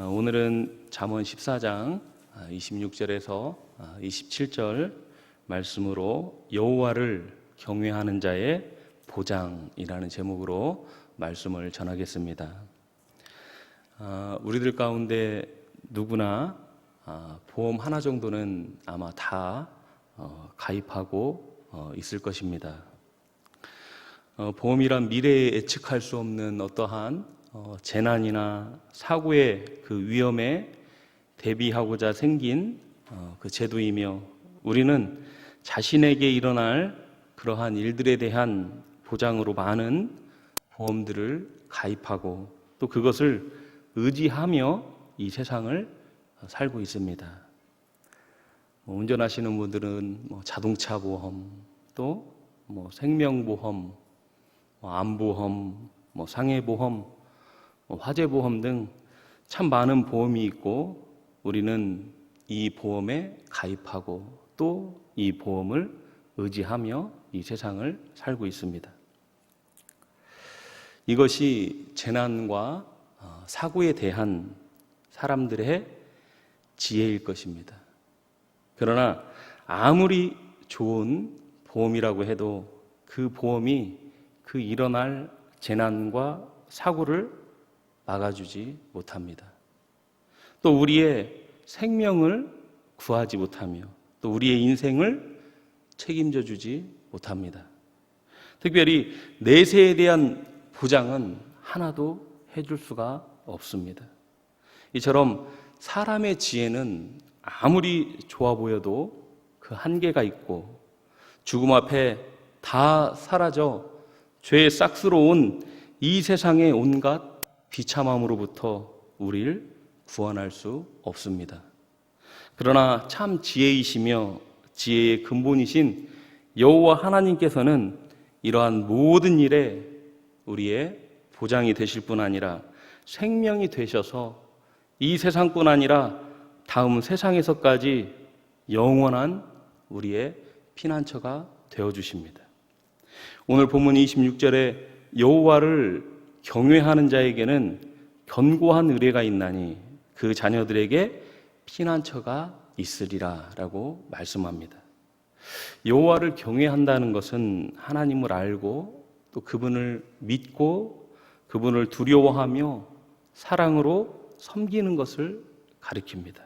오늘은 잠언 14장 26절에서 27절 말씀으로 여호와를 경외하는 자의 보장이라는 제목으로 말씀을 전하겠습니다. 우리들 가운데 누구나 보험 하나 정도는 아마 다 가입하고 있을 것입니다. 보험이란 미래에 예측할 수 없는 어떠한 재난이나 사고의 그 위험에 대비하고자 생긴 그 제도이며, 우리는 자신에게 일어날 그러한 일들에 대한 보장으로 많은 보험들을 가입하고 또 그것을 의지하며 이 세상을 살고 있습니다. 운전하시는 분들은 자동차 보험, 또 생명보험, 암보험, 상해보험, 화재보험 등 참 많은 보험이 있고, 우리는 이 보험에 가입하고 또 이 보험을 의지하며 이 세상을 살고 있습니다. 이것이 재난과 사고에 대한 사람들의 지혜일 것입니다. 그러나 아무리 좋은 보험이라고 해도 그 보험이 그 일어날 재난과 사고를 막아주지 못합니다. 또 우리의 생명을 구하지 못하며 또 우리의 인생을 책임져 주지 못합니다. 특별히 내세에 대한 보장은 하나도 해줄 수가 없습니다. 이처럼 사람의 지혜는 아무리 좋아 보여도 그 한계가 있고, 죽음 앞에 다 사라져 죄의 싹스로 온 이 세상의 온갖 비참함으로부터 우리를 구원할 수 없습니다. 그러나 참 지혜이시며 지혜의 근본이신 여호와 하나님께서는 이러한 모든 일에 우리의 보장이 되실 뿐 아니라 생명이 되셔서 이 세상뿐 아니라 다음 세상에서까지 영원한 우리의 피난처가 되어주십니다. 오늘 본문 26절에 여호와를 경외하는 자에게는 견고한 의뢰가 있나니 그 자녀들에게 피난처가 있으리라 라고 말씀합니다. 여호와를 경외한다는 것은 하나님을 알고 또 그분을 믿고 그분을 두려워하며 사랑으로 섬기는 것을 가리킵니다.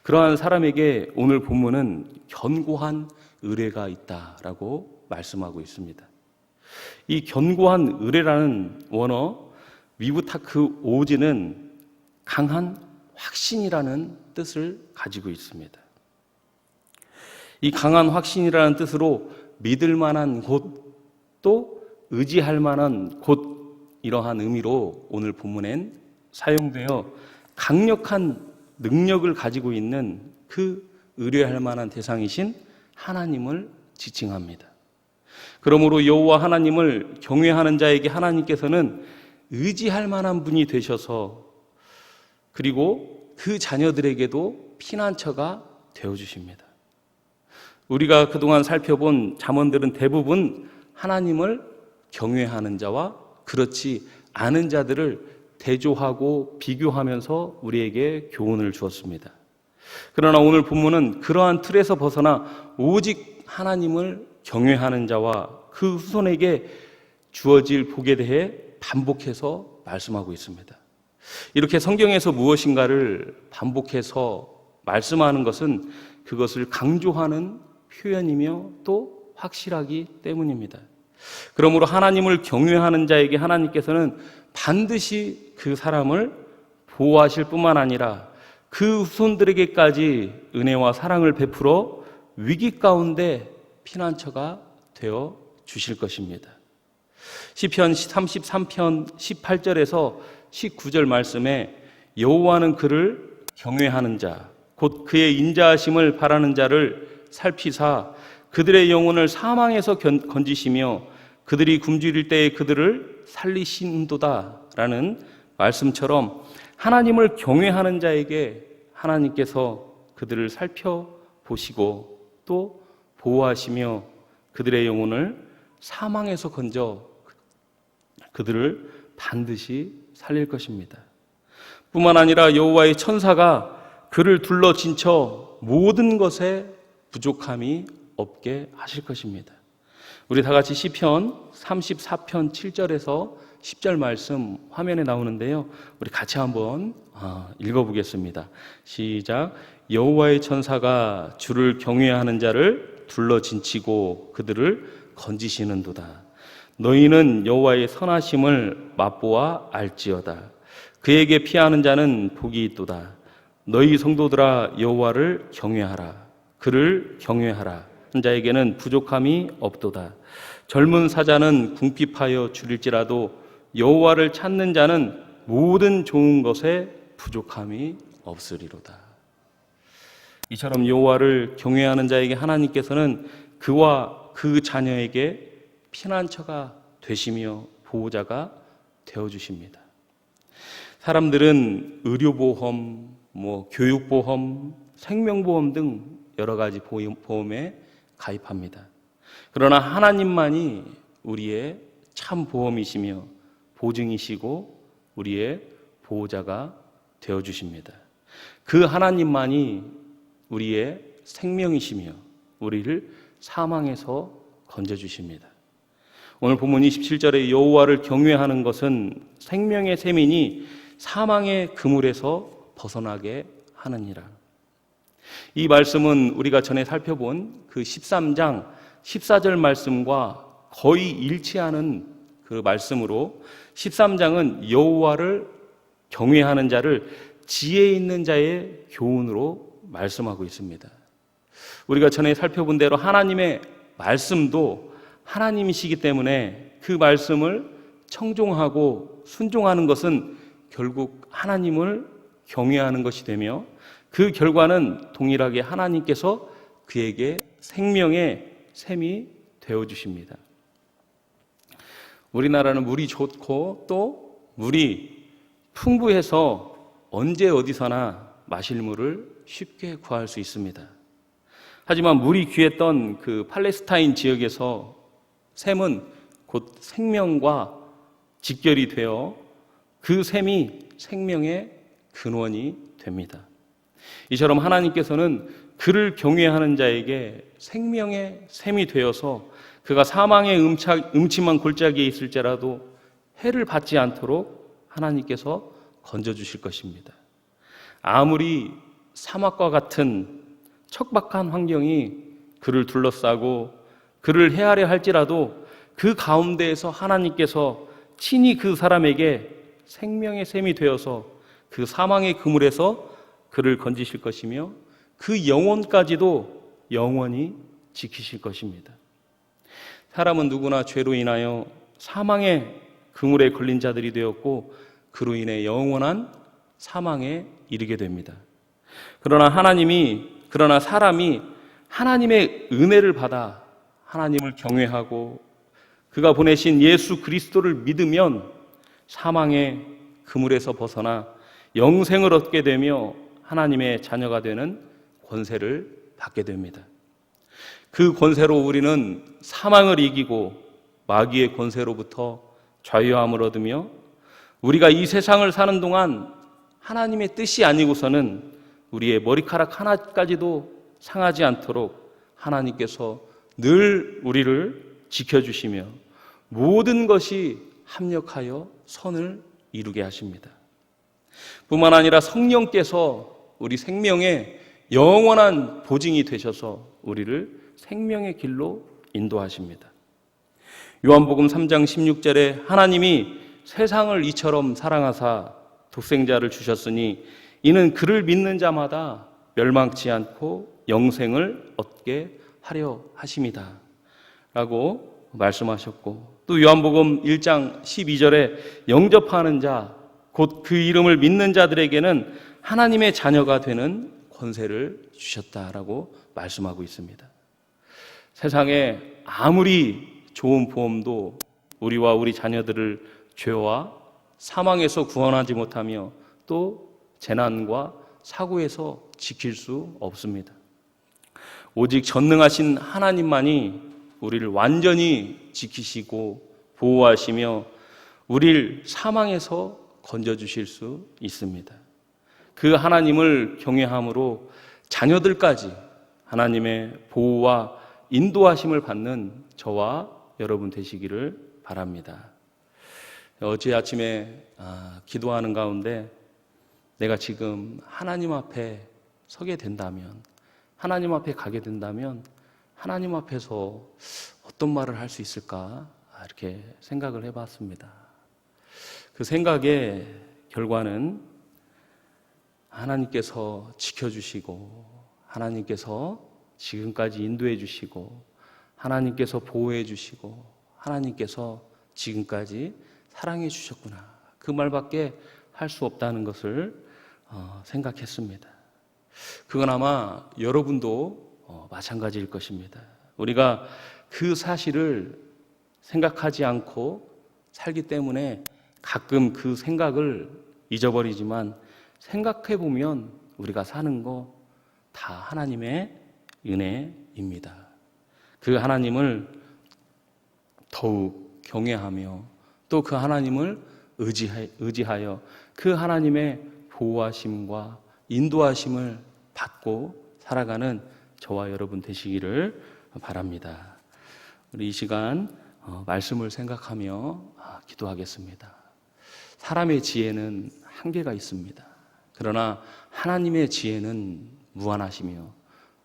그러한 사람에게 오늘 본문은 견고한 의뢰가 있다라고 말씀하고 있습니다. 이 견고한 의뢰라는 원어 위부타크 오즈는 강한 확신이라는 뜻을 가지고 있습니다. 이 강한 확신이라는 뜻으로 믿을 만한 곳, 또 의지할 만한 곳, 이러한 의미로 오늘 본문엔 사용되어 강력한 능력을 가지고 있는 그 의뢰할 만한 대상이신 하나님을 지칭합니다. 그러므로 여호와 하나님을 경외하는 자에게 하나님께서는 의지할 만한 분이 되셔서, 그리고 그 자녀들에게도 피난처가 되어주십니다. 우리가 그동안 살펴본 잠언들은 대부분 하나님을 경외하는 자와 그렇지 않은 자들을 대조하고 비교하면서 우리에게 교훈을 주었습니다. 그러나 오늘 본문은 그러한 틀에서 벗어나 오직 하나님을 경외하는 자와 그 후손에게 주어질 복에 대해 반복해서 말씀하고 있습니다. 이렇게 성경에서 무엇인가를 반복해서 말씀하는 것은 그것을 강조하는 표현이며 또 확실하기 때문입니다. 그러므로 하나님을 경외하는 자에게 하나님께서는 반드시 그 사람을 보호하실 뿐만 아니라 그 후손들에게까지 은혜와 사랑을 베풀어 위기 가운데 피난처가 되어 주실 것입니다. 시편 33편 18절에서 19절 말씀에 여호와는 그를 경외하는 자, 곧 그의 인자하심을 바라는 자를 살피사 그들의 영혼을 사망에서 건지시며 그들이 굶주릴 때에 그들을 살리신도다 라는 말씀처럼, 하나님을 경외하는 자에게 하나님께서 그들을 살펴보시고 또 보호하시며 그들의 영혼을 사망에서 건져 그들을 반드시 살릴 것입니다. 뿐만 아니라 여호와의 천사가 그를 둘러 진쳐 모든 것에 부족함이 없게 하실 것입니다. 우리 다 같이 시편 34편 7절에서 10절 말씀 화면에 나오는데요. 우리 같이 한번 읽어보겠습니다. 시작. 여호와의 천사가 주를 경외하는 자를 둘러 진치고 그들을 건지시는도다. 너희는 여호와의 선하심을 맛보아 알지어다. 그에게 피하는 자는 복이 있도다. 너희 성도들아 여호와를 경외하라. 그를 경외하라. 자에게는 부족함이 없도다. 젊은 사자는 궁핍하여 줄일지라도 여호와를 찾는 자는 모든 좋은 것에 부족함이 없으리로다. 이처럼 여호와를 경외하는 자에게 하나님께서는 그와 그 자녀에게 피난처가 되시며 보호자가 되어주십니다. 사람들은 의료보험, 교육보험, 생명보험 등 여러 가지 보험에 가입합니다. 그러나 하나님만이 우리의 참 보험이시며 보증이시고 우리의 보호자가 되어주십니다. 그 하나님만이 우리의 생명이시며 우리를 사망에서 건져주십니다. 오늘 본문 27절에 여호와를 경외하는 것은 생명의 셈이니 사망의 그물에서 벗어나게 하느니라. 이 말씀은 우리가 전에 살펴본 그 13장 14절 말씀과 거의 일치하는 그 말씀으로 13장은 여호와를 경외하는 자를 지혜 있는 자의 교훈으로 말씀하고 있습니다. 우리가 전에 살펴본 대로 하나님의 말씀도 하나님이시기 때문에 그 말씀을 청종하고 순종하는 것은 결국 하나님을 경외하는 것이 되며 그 결과는 동일하게 하나님께서 그에게 생명의 샘이 되어주십니다. 우리나라는 물이 좋고 또 물이 풍부해서 언제 어디서나 마실 물을 쉽게 구할 수 있습니다. 하지만 물이 귀했던 그 팔레스타인 지역에서 샘은 곧 생명과 직결이 되어 그 샘이 생명의 근원이 됩니다. 이처럼 하나님께서는 그를 경외하는 자에게 생명의 샘이 되어서 그가 사망의 음침한 골짜기에 있을지라도 해를 받지 않도록 하나님께서 건져주실 것입니다. 아무리 사막과 같은 척박한 환경이 그를 둘러싸고 그를 헤아려 할지라도 그 가운데에서 하나님께서 친히 그 사람에게 생명의 샘이 되어서 그 사망의 그물에서 그를 건지실 것이며 그 영혼까지도 영원히 지키실 것입니다. 사람은 누구나 죄로 인하여 사망의 그물에 걸린 자들이 되었고 그로 인해 영원한 사망에 이르게 됩니다. 그러나 사람이 하나님의 은혜를 받아 하나님을 경외하고 그가 보내신 예수 그리스도를 믿으면 사망의 그물에서 벗어나 영생을 얻게 되며 하나님의 자녀가 되는 권세를 받게 됩니다. 그 권세로 우리는 사망을 이기고 마귀의 권세로부터 자유함을 얻으며 우리가 이 세상을 사는 동안 하나님의 뜻이 아니고서는 우리의 머리카락 하나까지도 상하지 않도록 하나님께서 늘 우리를 지켜주시며 모든 것이 합력하여 선을 이루게 하십니다. 뿐만 아니라 성령께서 우리 생명의 영원한 보증이 되셔서 우리를 생명의 길로 인도하십니다. 요한복음 3장 16절에 하나님이 세상을 이처럼 사랑하사 독생자를 주셨으니 이는 그를 믿는 자마다 멸망치 않고 영생을 얻게 하려 하심이다 라고 말씀하셨고, 또 요한복음 1장 12절에 영접하는 자 곧 그 이름을 믿는 자들에게는 하나님의 자녀가 되는 권세를 주셨다라고 말씀하고 있습니다. 세상에 아무리 좋은 보험도 우리와 우리 자녀들을 죄와 사망에서 구원하지 못하며 또 재난과 사고에서 지킬 수 없습니다. 오직 전능하신 하나님만이 우리를 완전히 지키시고 보호하시며 우리를 사망에서 건져주실 수 있습니다. 그 하나님을 경외함으로 자녀들까지 하나님의 보호와 인도하심을 받는 저와 여러분 되시기를 바랍니다. 어제 아침에 기도하는 가운데 내가 지금 하나님 앞에 서게 된다면, 하나님 앞에 가게 된다면 하나님 앞에서 어떤 말을 할 수 있을까 이렇게 생각을 해봤습니다. 그 생각의 결과는 하나님께서 지켜주시고, 하나님께서 지금까지 인도해 주시고, 하나님께서 보호해 주시고, 하나님께서 지금까지 사랑해 주셨구나, 그 말밖에 할 수 없다는 것을 생각했습니다. 그건 아마 여러분도 마찬가지일 것입니다. 우리가 그 사실을 생각하지 않고 살기 때문에 가끔 그 생각을 잊어버리지만, 생각해 보면 우리가 사는 거 다 하나님의 은혜입니다. 그 하나님을 더욱 경외하며 또 그 하나님을 의지하여 그 하나님의 보호하심과 인도하심을 받고 살아가는 저와 여러분 되시기를 바랍니다. 우리 이 시간 말씀을 생각하며 기도하겠습니다. 사람의 지혜는 한계가 있습니다. 그러나 하나님의 지혜는 무한하시며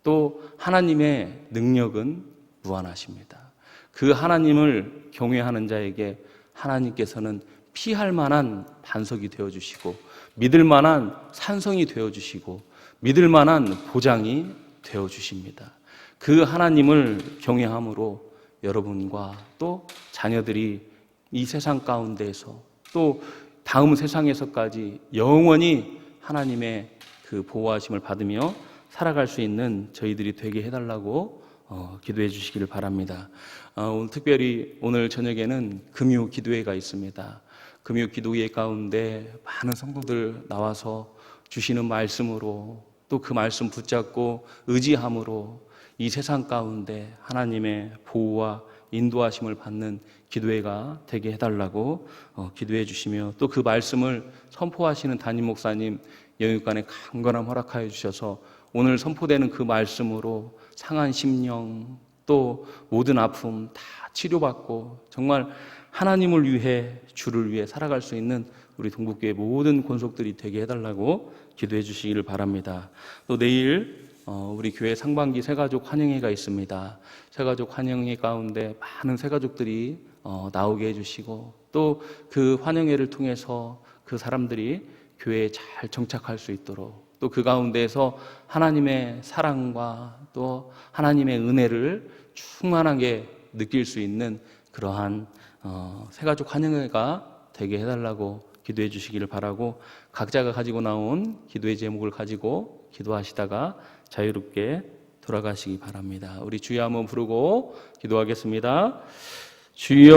또 하나님의 능력은 무한하십니다. 그 하나님을 경외하는 자에게 하나님께서는 피할 만한 반석이 되어주시고, 믿을 만한 산성이 되어주시고, 믿을 만한 보장이 되어주십니다. 그 하나님을 경외함으로 여러분과 또 자녀들이 이 세상 가운데에서 또 다음 세상에서까지 영원히 하나님의 그 보호하심을 받으며 살아갈 수 있는 저희들이 되게 해달라고 기도해 주시기를 바랍니다. 오늘 특별히 오늘 저녁에는 금요 기도회가 있습니다. 금요 기도회 가운데 많은 성도들 나와서 주시는 말씀으로, 또 그 말씀 붙잡고 의지함으로 이 세상 가운데 하나님의 보호와 인도하심을 받는 기도회가 되게 해달라고 기도해 주시며, 또 그 말씀을 선포하시는 담임 목사님 영육간에 강건함 허락하여 주셔서 오늘 선포되는 그 말씀으로 상한 심령 또 모든 아픔 다 치료받고 정말 하나님을 위해, 주를 위해 살아갈 수 있는 우리 동북교회 모든 권속들이 되게 해달라고 기도해 주시기를 바랍니다. 또 내일 우리 교회 상반기 새가족 환영회가 있습니다. 새가족 환영회 가운데 많은 새가족들이 나오게 해주시고, 또 그 환영회를 통해서 그 사람들이 교회에 잘 정착할 수 있도록, 또 그 가운데에서 하나님의 사랑과 또 하나님의 은혜를 충만하게 느낄 수 있는 그러한 새가족 환영회가 되게 해달라고 기도해 주시기를 바라고, 각자가 가지고 나온 기도의 제목을 가지고 기도하시다가 자유롭게 돌아가시기 바랍니다. 우리 주여 한번 부르고 기도하겠습니다. 주여